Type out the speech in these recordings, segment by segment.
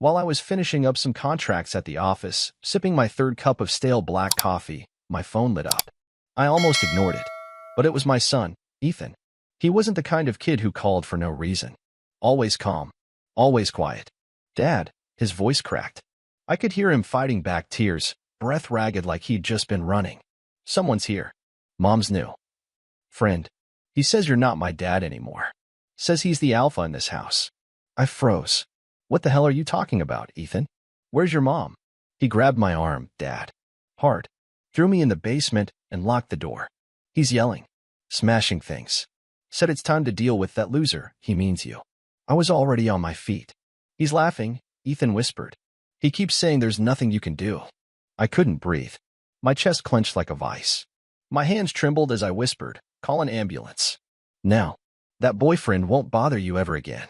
While I was finishing up some contracts at the office, sipping my third cup of stale black coffee, my phone lit up. I almost ignored it. But it was my son, Ethan. He wasn't the kind of kid who called for no reason. Always calm. Always quiet. "Dad," his voice cracked. I could hear him fighting back tears, breath ragged like he'd just been running. "Someone's here. Mom's new friend. He says you're not my dad anymore. Says he's the alpha in this house." I froze. "What the hell are you talking about, Ethan? Where's your mom?" He grabbed my arm, "Dad." Hard. Threw me in the basement and locked the door. He's yelling. Smashing things. Said it's time to deal with that loser. He means you. I was already on my feet. "He's laughing," Ethan whispered. "He keeps saying there's nothing you can do." I couldn't breathe. My chest clenched like a vice. My hands trembled as I whispered, "Call an ambulance. Now. That boyfriend won't bother you ever again."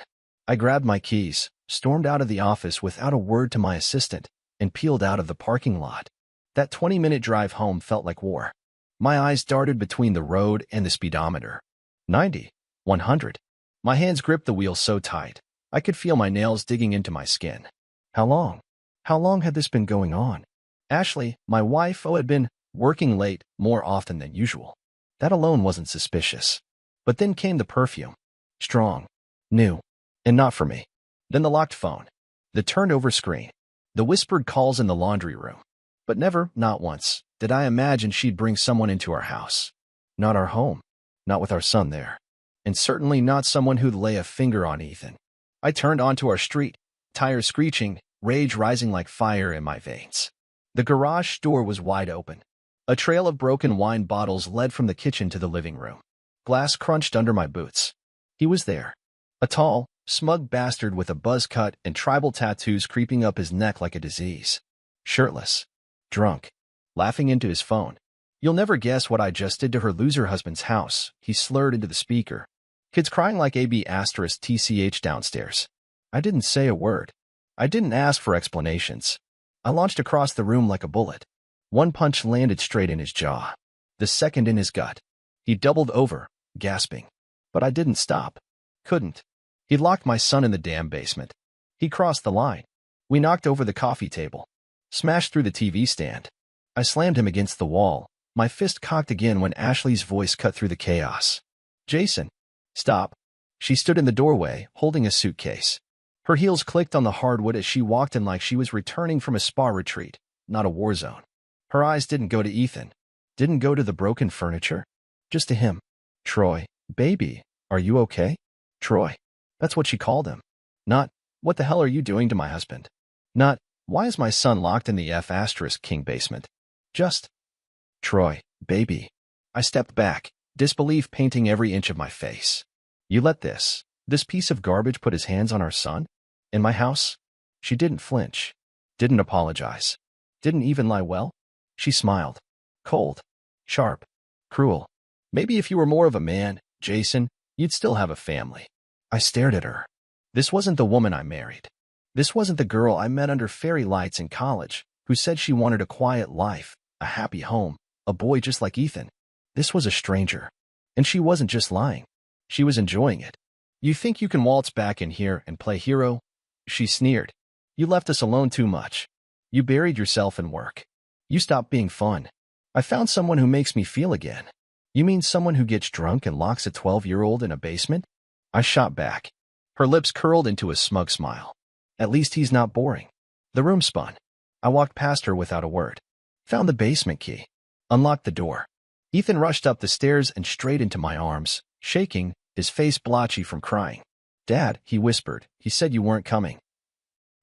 I grabbed my keys, stormed out of the office without a word to my assistant, and peeled out of the parking lot. That 20-minute drive home felt like war. My eyes darted between the road and the speedometer. 90, 100. My hands gripped the wheel so tight, I could feel my nails digging into my skin. How long? How long had this been going on? Ashley, my wife, had been working late more often than usual. That alone wasn't suspicious. But then came the perfume. Strong. New. And not for me. Then the locked phone. The turned-over screen. The whispered calls in the laundry room. But never, not once, did I imagine she'd bring someone into our house. Not our home. Not with our son there. And certainly not someone who'd lay a finger on Ethan. I turned onto our street, tires screeching, rage rising like fire in my veins. The garage door was wide open. A trail of broken wine bottles led from the kitchen to the living room. Glass crunched under my boots. He was there. A tall, smug bastard with a buzz cut and tribal tattoos creeping up his neck like a disease. Shirtless. Drunk. Laughing into his phone. "You'll never guess what I just did to her loser husband's house," he slurred into the speaker. "Kids crying like AB*TCH downstairs." I didn't say a word. I didn't ask for explanations. I launched across the room like a bullet. One punch landed straight in his jaw. The second in his gut. He doubled over, gasping. But I didn't stop. Couldn't. He locked my son in the damn basement. He crossed the line. We knocked over the coffee table. Smashed through the TV stand. I slammed him against the wall, my fist cocked again when Ashley's voice cut through the chaos. "Jason." "Stop." She stood in the doorway, holding a suitcase. Her heels clicked on the hardwood as she walked in like she was returning from a spa retreat, not a war zone. Her eyes didn't go to Ethan. Didn't go to the broken furniture. Just to him. "Troy, baby, are you okay?" Troy. That's what she called him. Not, "What the hell are you doing to my husband?" Not, "Why is my son locked in the F***king basement?" Just, "Troy, baby." I stepped back, disbelief painting every inch of my face. "You let this piece of garbage put his hands on our son? In my house?" She didn't flinch. Didn't apologize. Didn't even lie well. She smiled. Cold. Sharp. Cruel. "Maybe if you were more of a man, Jason, you'd still have a family." I stared at her. This wasn't the woman I married. This wasn't the girl I met under fairy lights in college, who said she wanted a quiet life, a happy home, a boy just like Ethan. This was a stranger. And she wasn't just lying. She was enjoying it. "You think you can waltz back in here and play hero?" She sneered. "You left us alone too much. You buried yourself in work. You stopped being fun. I found someone who makes me feel again." "You mean someone who gets drunk and locks a 12-year-old in a basement?" I shot back. Her lips curled into a smug smile. "At least he's not boring." The room spun. I walked past her without a word. Found the basement key. Unlocked the door. Ethan rushed up the stairs and straight into my arms, shaking, his face blotchy from crying. "Dad," he whispered, "he said you weren't coming."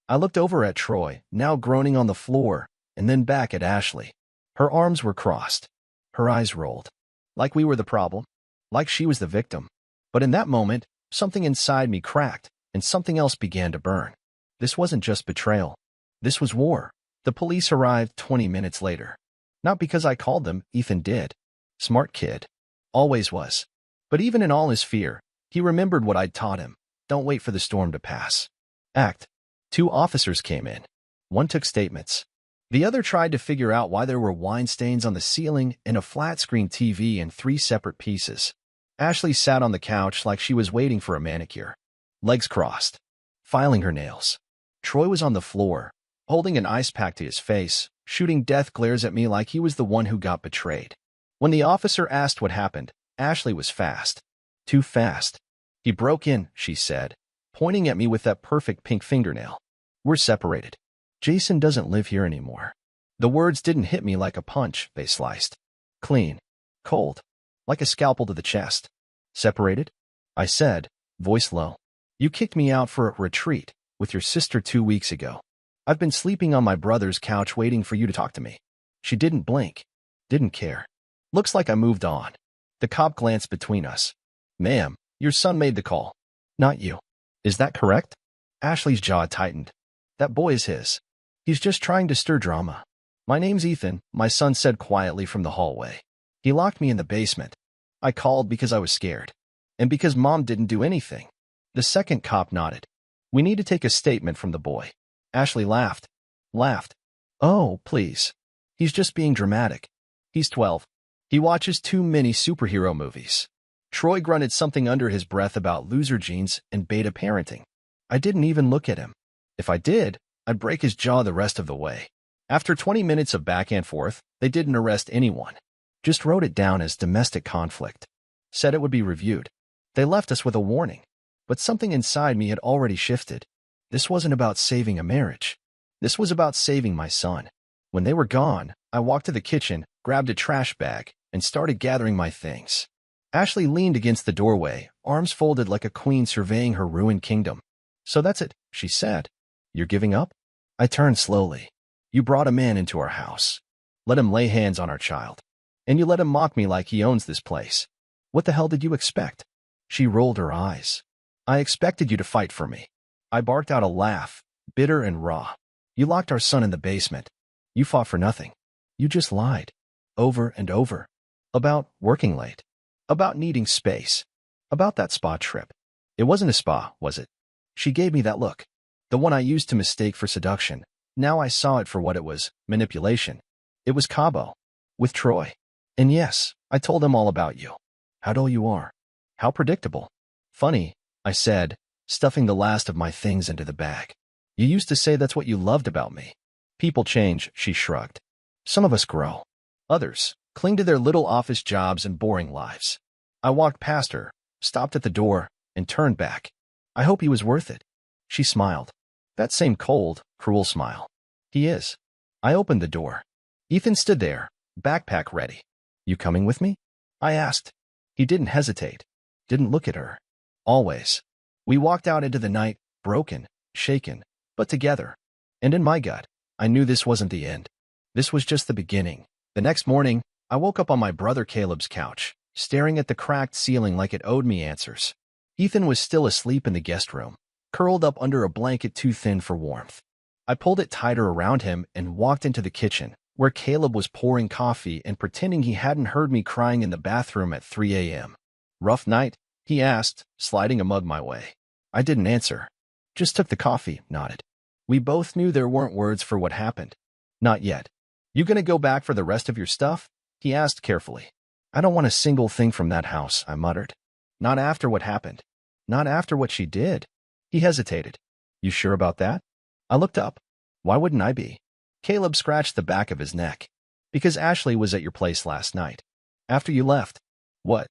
I looked over at Troy, now groaning on the floor, and then back at Ashley. Her arms were crossed. Her eyes rolled. Like we were the problem. Like she was the victim. But in that moment, something inside me cracked, and something else began to burn. This wasn't just betrayal. This was war. The police arrived 20 minutes later. Not because I called them, Ethan did. Smart kid. Always was. But even in all his fear, he remembered what I'd taught him. Don't wait for the storm to pass. Act. 2 officers came in. One took statements. The other tried to figure out why there were wine stains on the ceiling and a flat-screen TV in 3 separate pieces. Ashley sat on the couch like she was waiting for a manicure. Legs crossed. Filing her nails. Troy was on the floor, holding an ice pack to his face, shooting death glares at me like he was the one who got betrayed. When the officer asked what happened, Ashley was fast. Too fast. He broke in, she said, pointing at me with that perfect pink fingernail. We're separated. Jason doesn't live here anymore. The words didn't hit me like a punch, they sliced. Clean. Cold. Like a scalpel to the chest. Separated? I said, voice low. You kicked me out for a retreat with your sister 2 weeks ago. I've been sleeping on my brother's couch waiting for you to talk to me. She didn't blink. Didn't care. Looks like I moved on. The cop glanced between us. Ma'am, your son made the call. Not you. Is that correct? Ashley's jaw tightened. That boy is his. He's just trying to stir drama. My name's Ethan, my son said quietly from the hallway. He locked me in the basement. I called because I was scared. And because Mom didn't do anything. The second cop nodded. We need to take a statement from the boy. Ashley laughed. Laughed. Oh, please. He's just being dramatic. He's 12. He watches too many superhero movies. Troy grunted something under his breath about loser genes and beta parenting. I didn't even look at him. If I did, I'd break his jaw the rest of the way. After 20 minutes of back and forth, they didn't arrest anyone. Just wrote it down as domestic conflict. Said it would be reviewed. They left us with a warning. But something inside me had already shifted. This wasn't about saving a marriage. This was about saving my son. When they were gone, I walked to the kitchen, grabbed a trash bag, and started gathering my things. Ashley leaned against the doorway, arms folded like a queen surveying her ruined kingdom. So that's it, she said. You're giving up? I turned slowly. You brought a man into our house. Let him lay hands on our child. And you let him mock me like he owns this place. What the hell did you expect? She rolled her eyes. I expected you to fight for me. I barked out a laugh, bitter and raw. You locked our son in the basement. You fought for nothing. You just lied. Over and over. About working late. About needing space. About that spa trip. It wasn't a spa, was it? She gave me that look. The one I used to mistake for seduction. Now I saw it for what it was, manipulation. It was Cabo. With Troy. And yes, I told him all about you. How dull you are. How predictable. Funny, I said, stuffing the last of my things into the bag. You used to say that's what you loved about me. People change, she shrugged. Some of us grow. Others cling to their little office jobs and boring lives. I walked past her, stopped at the door, and turned back. I hope he was worth it. She smiled. That same cold, cruel smile. He is. I opened the door. Ethan stood there, backpack ready. You coming with me? I asked. He didn't hesitate. Didn't look at her. Always. We walked out into the night, broken, shaken, but together. And in my gut, I knew this wasn't the end. This was just the beginning. The next morning, I woke up on my brother Caleb's couch, staring at the cracked ceiling like it owed me answers. Ethan was still asleep in the guest room, curled up under a blanket too thin for warmth. I pulled it tighter around him and walked into the kitchen, where Caleb was pouring coffee and pretending he hadn't heard me crying in the bathroom at 3 a.m. Rough night? He asked, sliding a mug my way. I didn't answer. Just took the coffee, nodded. We both knew there weren't words for what happened. Not yet. You gonna go back for the rest of your stuff? He asked carefully. I don't want a single thing from that house, I muttered. Not after what happened. Not after what she did. He hesitated. You sure about that? I looked up. Why wouldn't I be? Caleb scratched the back of his neck. Because Ashley was at your place last night. After you left. What?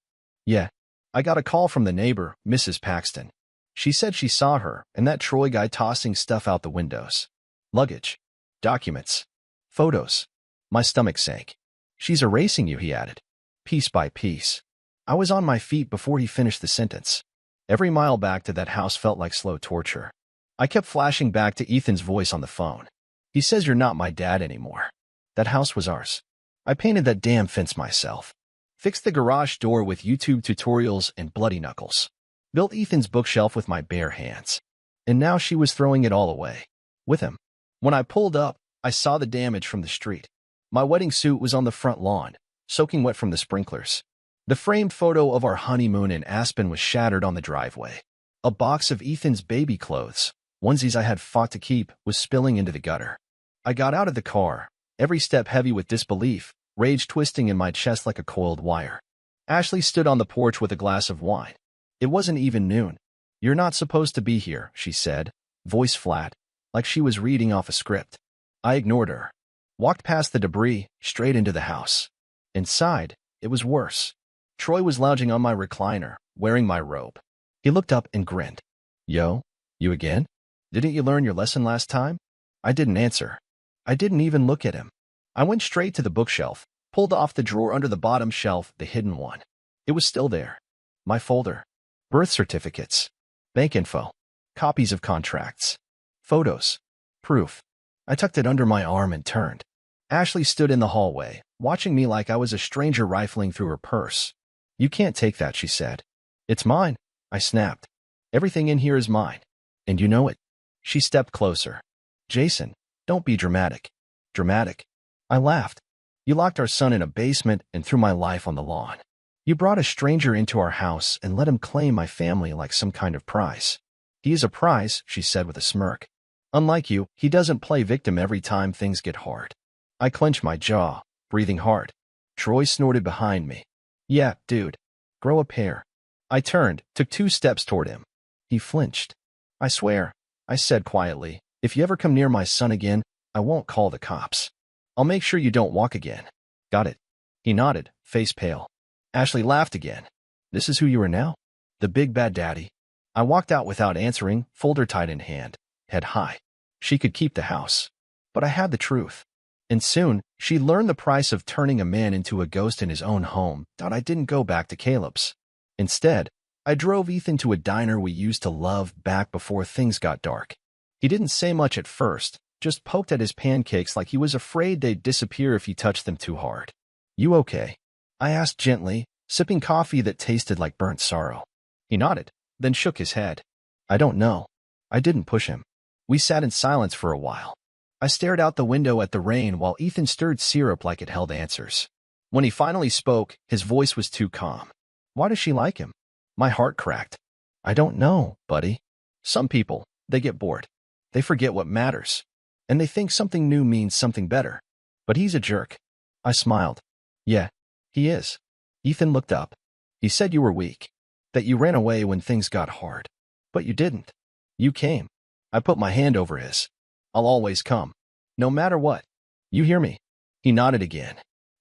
Yeah. I got a call from the neighbor, Mrs. Paxton. She said she saw her and that Troy guy tossing stuff out the windows. Luggage. Documents. Photos. My stomach sank. She's erasing you, he added. Piece by piece. I was on my feet before he finished the sentence. Every mile back to that house felt like slow torture. I kept flashing back to Ethan's voice on the phone. He says you're not my dad anymore. That house was ours. I painted that damn fence myself. Fixed the garage door with YouTube tutorials and bloody knuckles. Built Ethan's bookshelf with my bare hands. And now she was throwing it all away. With him. When I pulled up, I saw the damage from the street. My wedding suit was on the front lawn, soaking wet from the sprinklers. The framed photo of our honeymoon in Aspen was shattered on the driveway. A box of Ethan's baby clothes, onesies I had fought to keep, was spilling into the gutter. I got out of the car, every step heavy with disbelief, rage twisting in my chest like a coiled wire. Ashley stood on the porch with a glass of wine. It wasn't even noon. You're not supposed to be here, she said, voice flat, like she was reading off a script. I ignored her. Walked past the debris, straight into the house. Inside, it was worse. Troy was lounging on my recliner, wearing my robe. He looked up and grinned. Yo, you again? Didn't you learn your lesson last time? I didn't answer. I didn't even look at him. I went straight to the bookshelf, pulled off the drawer under the bottom shelf, the hidden one. It was still there. My folder. Birth certificates. Bank info. Copies of contracts. Photos. Proof. I tucked it under my arm and turned. Ashley stood in the hallway, watching me like I was a stranger rifling through her purse. You can't take that, she said. It's mine, I snapped. Everything in here is mine. And you know it. She stepped closer. Jason, don't be dramatic. Dramatic? I laughed. You locked our son in a basement and threw my life on the lawn. You brought a stranger into our house and let him claim my family like some kind of prize. He is a prize, she said with a smirk. Unlike you, he doesn't play victim every time things get hard. I clenched my jaw, breathing hard. Troy snorted behind me. Yeah, dude. Grow a pair. I turned, took 2 steps toward him. He flinched. I swear, I said quietly, if you ever come near my son again, I won't call the cops. I'll make sure you don't walk again. Got it? He nodded, face pale. Ashley laughed again. This is who you are now? The big bad daddy. I walked out without answering, folder tied in hand, head high. She could keep the house. But I had the truth. And soon, she learned the price of turning a man into a ghost in his own home. I didn't go back to Caleb's. Instead, I drove Ethan to a diner we used to love back before things got dark. He didn't say much at first, just poked at his pancakes like he was afraid they'd disappear if he touched them too hard. You okay? I asked gently, sipping coffee that tasted like burnt sorrow. He nodded, then shook his head. I don't know. I didn't push him. We sat in silence for a while. I stared out the window at the rain while Ethan stirred syrup like it held answers. When he finally spoke, his voice was too calm. Why does she like him? My heart cracked. I don't know, buddy. Some people, they get bored. They forget what matters. And they think something new means something better. But he's a jerk. I smiled. Yeah, he is. Ethan looked up. He said you were weak. That you ran away when things got hard. But you didn't. You came. I put my hand over his. I'll always come. No matter what. You hear me? He nodded again.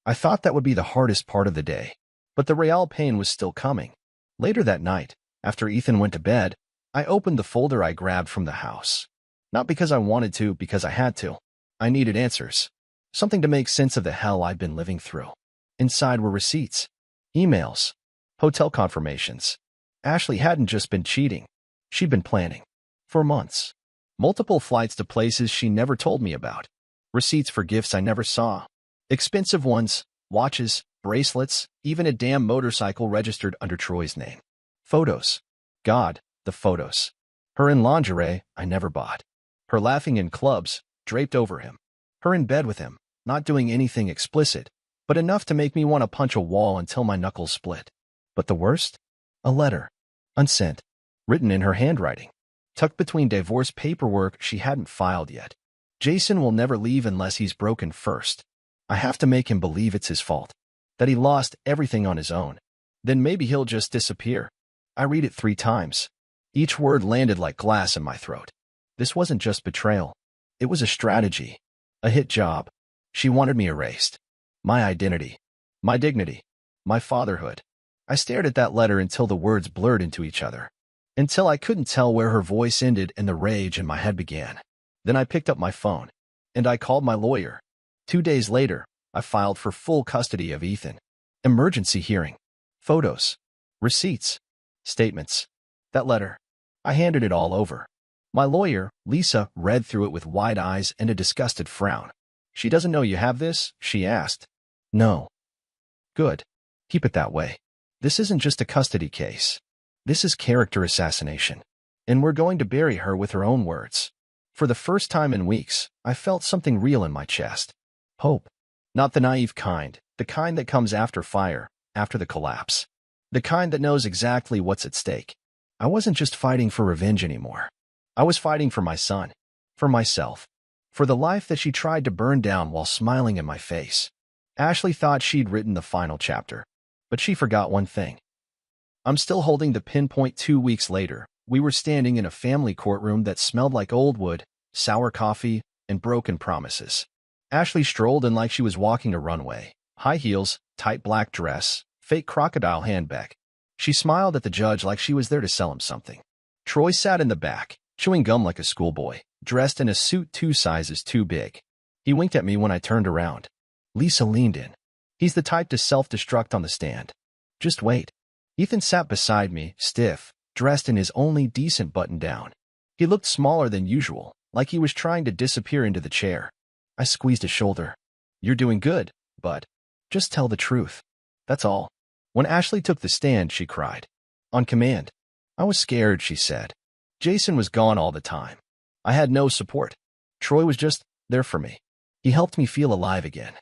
I thought that would be the hardest part of the day. But the real pain was still coming. Later that night, after Ethan went to bed, I opened the folder I grabbed from the house. Not because I wanted to, because I had to. I needed answers. Something to make sense of the hell I'd been living through. Inside were receipts, emails, hotel confirmations. Ashley hadn't just been cheating. She'd been planning. For months. Multiple flights to places she never told me about. Receipts for gifts I never saw. Expensive ones, watches, bracelets, even a damn motorcycle registered under Troy's name. Photos. God, the photos. Her in lingerie I never bought. Her laughing in clubs, draped over him. Her in bed with him, not doing anything explicit, but enough to make me want to punch a wall until my knuckles split. But the worst? A letter. Unsent. Written in her handwriting. Tucked between divorce paperwork she hadn't filed yet. Jason will never leave unless he's broken first. I have to make him believe it's his fault. That he lost everything on his own. Then maybe he'll just disappear. I read it 3 times. Each word landed like glass in my throat. This wasn't just betrayal. It was a strategy. A hit job. She wanted me erased. My identity. My dignity. My fatherhood. I stared at that letter until the words blurred into each other. Until I couldn't tell where her voice ended and the rage in my head began. Then I picked up my phone. And I called my lawyer. 2 days later, I filed for full custody of Ethan. Emergency hearing. Photos. Receipts. Statements. That letter. I handed it all over. My lawyer, Lisa, read through it with wide eyes and a disgusted frown. She doesn't know you have this? She asked. No. Good. Keep it that way. This isn't just a custody case. This is character assassination. And we're going to bury her with her own words. For the first time in weeks, I felt something real in my chest. Hope. Not the naive kind, the kind that comes after fire, after the collapse. The kind that knows exactly what's at stake. I wasn't just fighting for revenge anymore. I was fighting for my son. For myself. For the life that she tried to burn down while smiling in my face. Ashley thought she'd written the final chapter. But she forgot one thing. I'm still holding the pinpoint. 2 weeks later, we were standing in a family courtroom that smelled like old wood, sour coffee, and broken promises. Ashley strolled in like she was walking a runway. High heels, tight black dress, fake crocodile handbag. She smiled at the judge like she was there to sell him something. Troy sat in the back, chewing gum like a schoolboy, dressed in a suit 2 sizes too big. He winked at me when I turned around. Lisa leaned in. He's the type to self-destruct on the stand. Just wait. Ethan sat beside me, stiff, dressed in his only decent button-down. He looked smaller than usual, like he was trying to disappear into the chair. I squeezed his shoulder. You're doing good, bud. Just tell the truth. That's all. When Ashley took the stand, she cried. On command. I was scared, she said. Jason was gone all the time. I had no support. Troy was just there for me. He helped me feel alive again.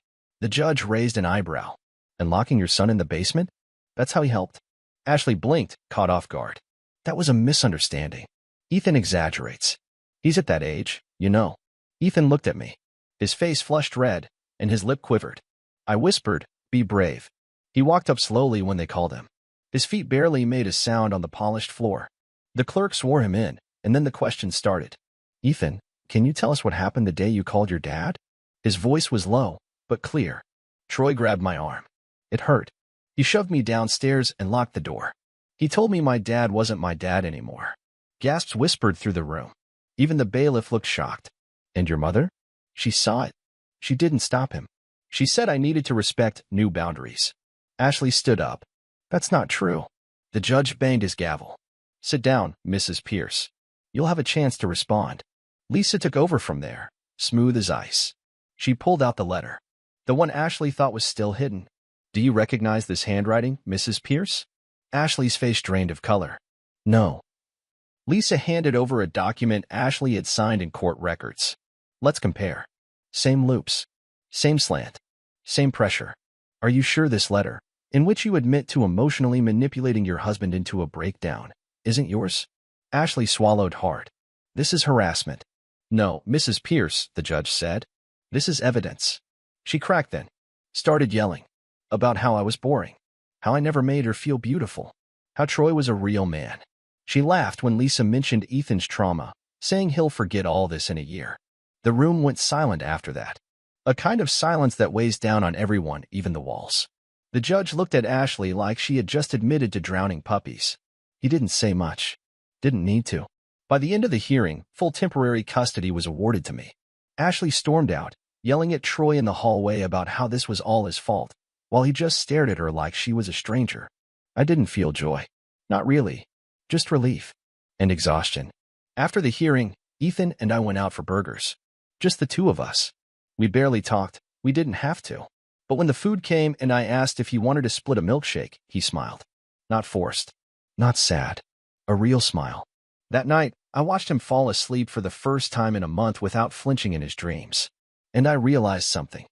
The judge raised an eyebrow. And locking your son in the basement? That's how he helped. Ashley blinked, caught off guard. That was a misunderstanding. Ethan exaggerates. He's at that age, you know. Ethan looked at me. His face flushed red, and his lip quivered. I whispered, be brave. He walked up slowly when they called him. His feet barely made a sound on the polished floor. The clerk swore him in, and then the questions started. Ethan, can you tell us what happened the day you called your dad? His voice was low, but clear. Troy grabbed my arm. It hurt. He shoved me downstairs and locked the door. He told me my dad wasn't my dad anymore. Gasps whispered through the room. Even the bailiff looked shocked. And your mother? She saw it. She didn't stop him. She said I needed to respect new boundaries. Ashley stood up. That's not true. The judge banged his gavel. Sit down, Mrs. Pierce. You'll have a chance to respond. Lisa took over from there, smooth as ice. She pulled out the letter. The one Ashley thought was still hidden. Do you recognize this handwriting, Mrs. Pierce? Ashley's face drained of color. No. Lisa handed over a document Ashley had signed in court records. Let's compare. Same loops. Same slant. Same pressure. Are you sure this letter, in which you admit to emotionally manipulating your husband into a breakdown, isn't yours? Ashley swallowed hard. This is harassment. No, Mrs. Pierce, the judge said. This is evidence. She cracked then. Started yelling. About how I was boring. How I never made her feel beautiful. How Troy was a real man. She laughed when Lisa mentioned Ethan's trauma, saying he'll forget all this in a year. The room went silent after that. A kind of silence that weighs down on everyone, even the walls. The judge looked at Ashley like she had just admitted to drowning puppies. He didn't say much. Didn't need to. By the end of the hearing, full temporary custody was awarded to me. Ashley stormed out, yelling at Troy in the hallway about how this was all his fault, while he just stared at her like she was a stranger. I didn't feel joy. Not really. Just relief. And exhaustion. After the hearing, Ethan and I went out for burgers. Just the two of us. We barely talked. We didn't have to. But when the food came and I asked if he wanted to split a milkshake, he smiled. Not forced. Not sad. A real smile. That night, I watched him fall asleep for the first time in a month without flinching in his dreams. And I realized something.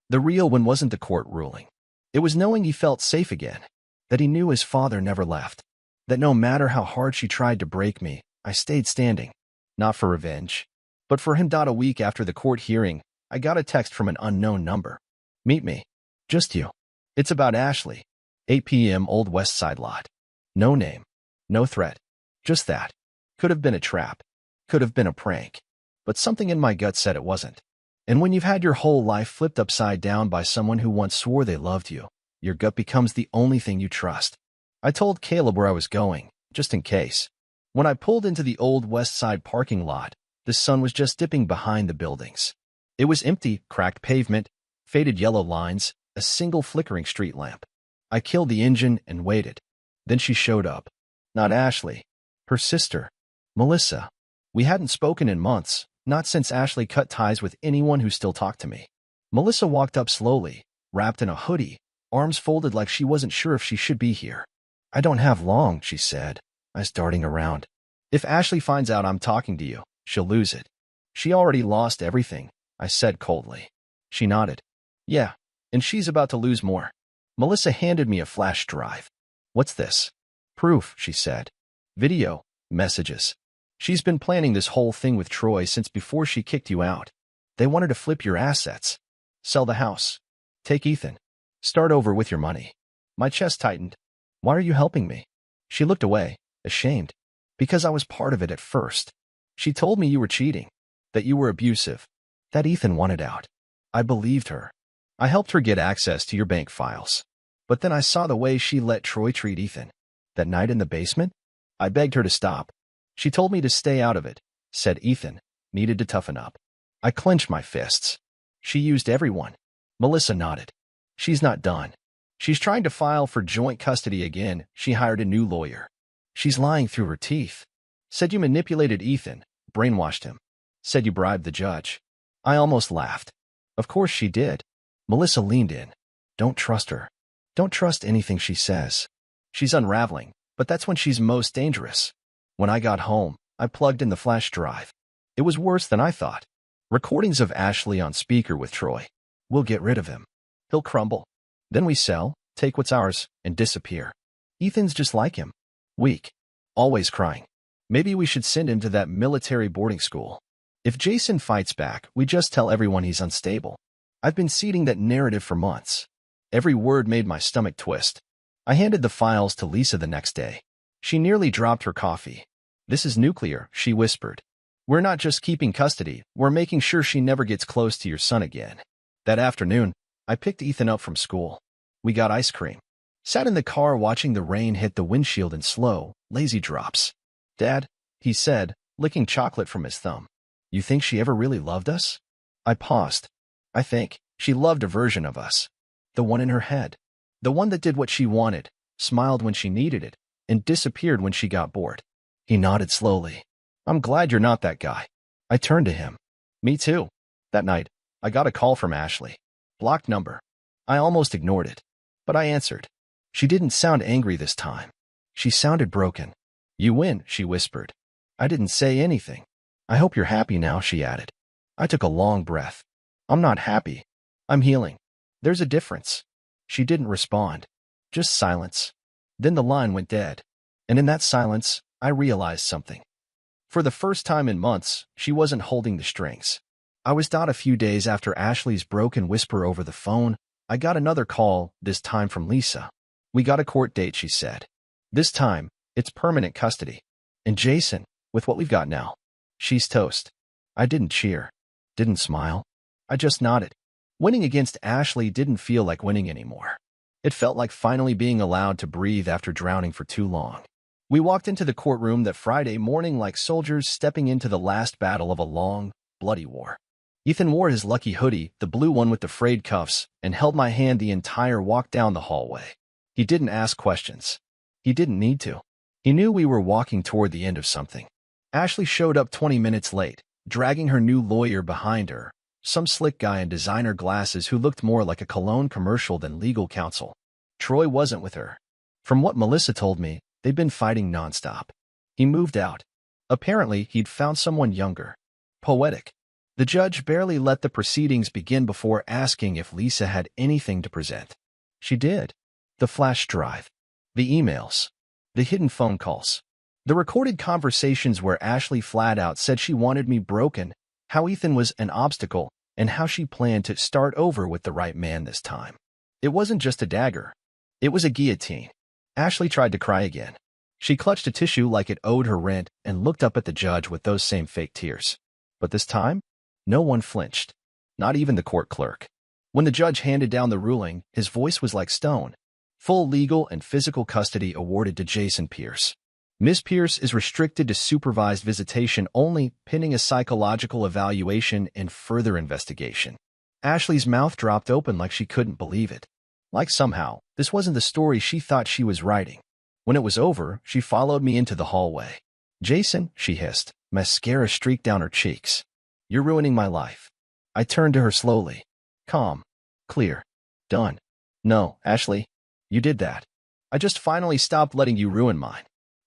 The real one wasn't the court ruling. It was knowing he felt safe again. That he knew his father never left. That no matter how hard she tried to break me, I stayed standing. Not for revenge. But for him. A week after the court hearing, I got a text from an unknown number. Meet me. Just you. It's about Ashley. 8 p.m. Old West Side lot. No name. No threat. Just that. Could have been a trap. Could have been a prank. But something in my gut said it wasn't. And when you've had your whole life flipped upside down by someone who once swore they loved you, your gut becomes the only thing you trust. I told Caleb where I was going, just in case. When I pulled into the Old West Side parking lot, the sun was just dipping behind the buildings. It was empty, cracked pavement, faded yellow lines, a single flickering street lamp. I killed the engine and waited. Then she showed up. Not Ashley. Her sister, Melissa. We hadn't spoken in months, not since Ashley cut ties with anyone who still talked to me. Melissa walked up slowly, wrapped in a hoodie, arms folded like she wasn't sure if she should be here. I don't have long, she said, eyes darting around. If Ashley finds out I'm talking to you, she'll lose it. She already lost everything, I said coldly. She nodded. Yeah, and she's about to lose more. Melissa handed me a flash drive. What's this? Proof, she said. Video, messages. She's been planning this whole thing with Troy since before she kicked you out. They wanted to flip your assets. Sell the house. Take Ethan. Start over with your money. My chest tightened. Why are you helping me? She looked away, ashamed. Because I was part of it at first. She told me you were cheating. that you were abusive, that Ethan wanted out. I believed her. I helped her get access to your bank files. But then I saw the way she let Troy treat Ethan. That night in the basement, I begged her to stop. She told me to stay out of it, said Ethan needed to toughen up. I clenched my fists. She used everyone. Melissa nodded. She's not done. She's trying to file for joint custody again. She hired a new lawyer. She's lying through her teeth. Said you manipulated Ethan, brainwashed him. Said you bribed the judge. I almost laughed. Of course she did. Melissa leaned in. Don't trust her. Don't trust anything she says. She's unraveling, but that's when she's most dangerous. When I got home, I plugged in the flash drive. It was worse than I thought. Recordings of Ashley on speaker with Troy. We'll get rid of him. He'll crumble. Then we sell, take what's ours, and disappear. Ethan's just like him. Weak. Always crying. Maybe we should send him to that military boarding school. If Jason fights back, we just tell everyone he's unstable. I've been seeding that narrative for months. Every word made my stomach twist. I handed the files to Lisa the next day. She nearly dropped her coffee. This is nuclear, she whispered. We're not just keeping custody, we're making sure she never gets close to your son again. That afternoon, I picked Ethan up from school. We got ice cream. Sat in the car watching the rain hit the windshield in slow, lazy drops. Dad, he said, licking chocolate from his thumb. You think she ever really loved us? I paused. I think she loved a version of us. The one in her head. The one that did what she wanted, smiled when she needed it, and disappeared when she got bored. He nodded slowly. I'm glad you're not that guy. I turned to him. Me too. That night, I got a call from Ashley. Blocked number. I almost ignored it. But I answered. She didn't sound angry this time. She sounded broken. You win, she whispered. I didn't say anything. I hope you're happy now, she added. I took a long breath. I'm not happy. I'm healing. There's a difference. She didn't respond. Just silence. Then the line went dead. And in that silence, I realized something. For the first time in months, she wasn't holding the strings. I was out a few days after Ashley's broken whisper over the phone. I got another call, this time from Lisa. We got a court date, she said. This time, it's permanent custody. And Jason, with what we've got now, she's toast. I didn't cheer. Didn't smile. I just nodded. Winning against Ashley didn't feel like winning anymore. It felt like finally being allowed to breathe after drowning for too long. We walked into the courtroom that Friday morning like soldiers stepping into the last battle of a long, bloody war. Ethan wore his lucky hoodie, the blue one with the frayed cuffs, and held my hand the entire walk down the hallway. He didn't ask questions. He didn't need to. He knew we were walking toward the end of something. Ashley showed up 20 minutes late, dragging her new lawyer behind her, some slick guy in designer glasses who looked more like a cologne commercial than legal counsel. Troy wasn't with her. From what Melissa told me, they'd been fighting nonstop. He moved out. Apparently, he'd found someone younger. Poetic. The judge barely let the proceedings begin before asking if Lisa had anything to present. She did. The flash drive. The emails. The hidden phone calls. The recorded conversations where Ashley flat out said she wanted me broken, how Ethan was an obstacle, and how she planned to start over with the right man this time. It wasn't just a dagger. It was a guillotine. Ashley tried to cry again. She clutched a tissue like it owed her rent and looked up at the judge with those same fake tears. But this time, no one flinched. Not even the court clerk. When the judge handed down the ruling, his voice was like stone. Full legal and physical custody awarded to Jason Pierce. Ms. Pierce is restricted to supervised visitation only, pending a psychological evaluation and further investigation. Ashley's mouth dropped open like she couldn't believe it. Like somehow, this wasn't the story she thought she was writing. When it was over, she followed me into the hallway. Jason, she hissed, mascara streaked down her cheeks. You're ruining my life. I turned to her slowly. Calm. Clear. Done. No, Ashley. You did that. I just finally stopped letting you ruin mine.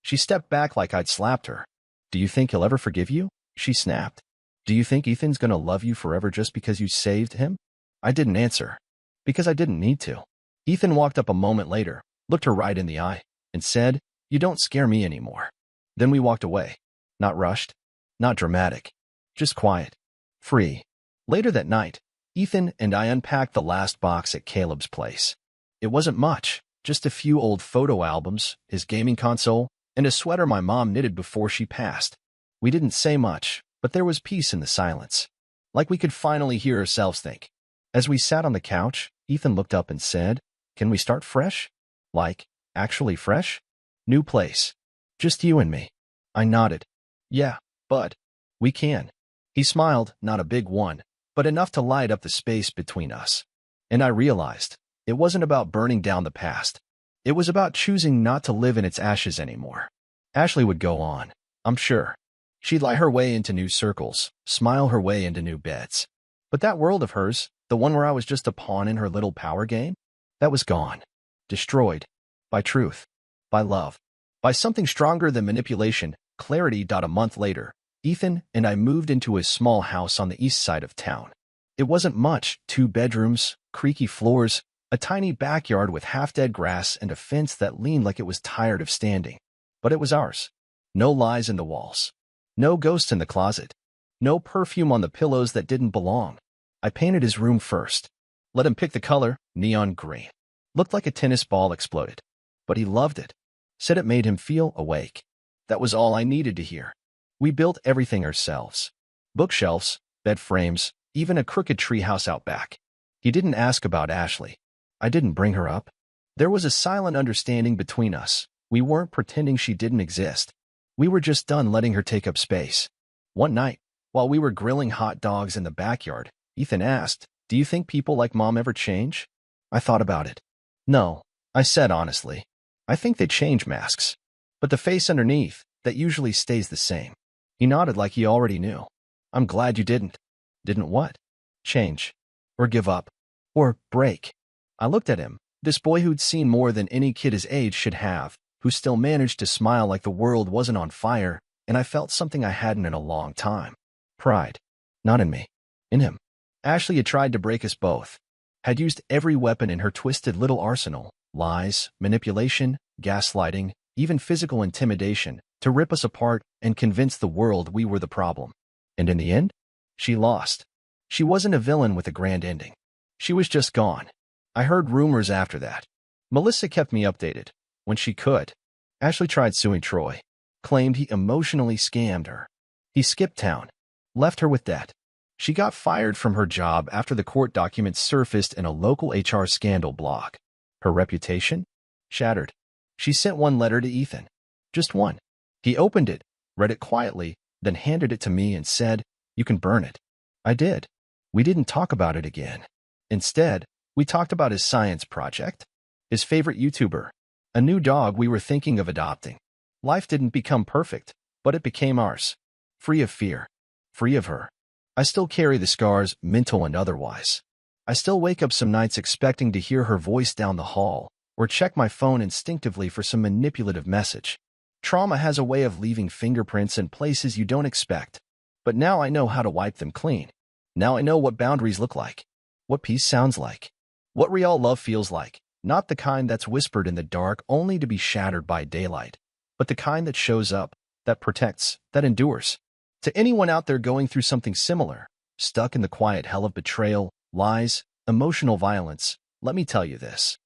She stepped back like I'd slapped her. Do you think he'll ever forgive you? She snapped. Do you think Ethan's gonna love you forever just because you saved him? I didn't answer. Because I didn't need to. Ethan walked up a moment later, looked her right in the eye, and said, You don't scare me anymore. Then we walked away. Not rushed. Not dramatic. Just quiet. Free. Later that night, Ethan and I unpacked the last box at Caleb's place. It wasn't much, just a few old photo albums, his gaming console, and a sweater my mom knitted before she passed. We didn't say much, but there was peace in the silence. Like we could finally hear ourselves think. As we sat on the couch, Ethan looked up and said, "Can we start fresh? Like, actually fresh? New place. Just you and me." I nodded. "Yeah, bud. We can." He smiled, not a big one, but enough to light up the space between us. And I realized, it wasn't about burning down the past. It was about choosing not to live in its ashes anymore. Ashley would go on, I'm sure. She'd lie her way into new circles, smile her way into new beds. But that world of hers, the one where I was just a pawn in her little power game, that was gone. Destroyed. By truth. By love. By something stronger than manipulation, clarity. A month later, Ethan and I moved into a small house on the east side of town. It wasn't much, 2 bedrooms, creaky floors, a tiny backyard with half-dead grass and a fence that leaned like it was tired of standing. But it was ours. No lies in the walls. No ghosts in the closet. No perfume on the pillows that didn't belong. I painted his room first. Let him pick the color, neon green. Looked like a tennis ball exploded. But he loved it. Said it made him feel awake. That was all I needed to hear. We built everything ourselves. Bookshelves, bed frames, even a crooked treehouse out back. He didn't ask about Ashley. I didn't bring her up. There was a silent understanding between us. We weren't pretending she didn't exist. We were just done letting her take up space. One night, while we were grilling hot dogs in the backyard, Ethan asked, "Do you think people like Mom ever change?" I thought about it. "No," I said honestly. "I think they change masks. But the face underneath, that usually stays the same." He nodded like he already knew. "I'm glad you didn't." "Didn't what?" "Change. Or give up. Or break." I looked at him, this boy who'd seen more than any kid his age should have, who still managed to smile like the world wasn't on fire, and I felt something I hadn't in a long time. Pride. Not in me. In him. Ashley had tried to break us both. Had used every weapon in her twisted little arsenal, lies, manipulation, gaslighting, even physical intimidation, to rip us apart and convince the world we were the problem. And in the end, she lost. She wasn't a villain with a grand ending. She was just gone. I heard rumors after that. Melissa kept me updated. When she could. Ashley tried suing Troy. Claimed he emotionally scammed her. He skipped town. Left her with debt. She got fired from her job after the court documents surfaced in a local HR scandal blog. Her reputation? Shattered. She sent one letter to Ethan. Just one. He opened it, read it quietly, then handed it to me and said, "You can burn it." I did. We didn't talk about it again. Instead, we talked about his science project, his favorite YouTuber, a new dog we were thinking of adopting. Life didn't become perfect, but it became ours. Free of fear. Free of her. I still carry the scars, mental and otherwise. I still wake up some nights expecting to hear her voice down the hall, or check my phone instinctively for some manipulative message. Trauma has a way of leaving fingerprints in places you don't expect. But now I know how to wipe them clean. Now I know what boundaries look like. What peace sounds like. What real love feels like. Not the kind that's whispered in the dark only to be shattered by daylight, but the kind that shows up, that protects, that endures. To anyone out there going through something similar, stuck in the quiet hell of betrayal, lies, emotional violence, let me tell you this.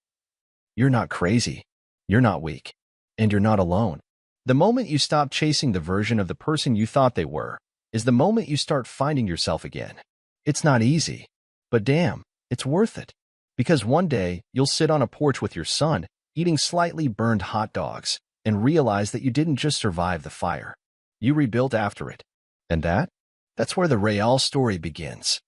You're not crazy. You're not weak. And you're not alone. The moment you stop chasing the version of the person you thought they were, is the moment you start finding yourself again. It's not easy, but damn, it's worth it. Because one day, you'll sit on a porch with your son, eating slightly burned hot dogs, and realize that you didn't just survive the fire. You rebuilt after it. And that's where the Betrayal story begins.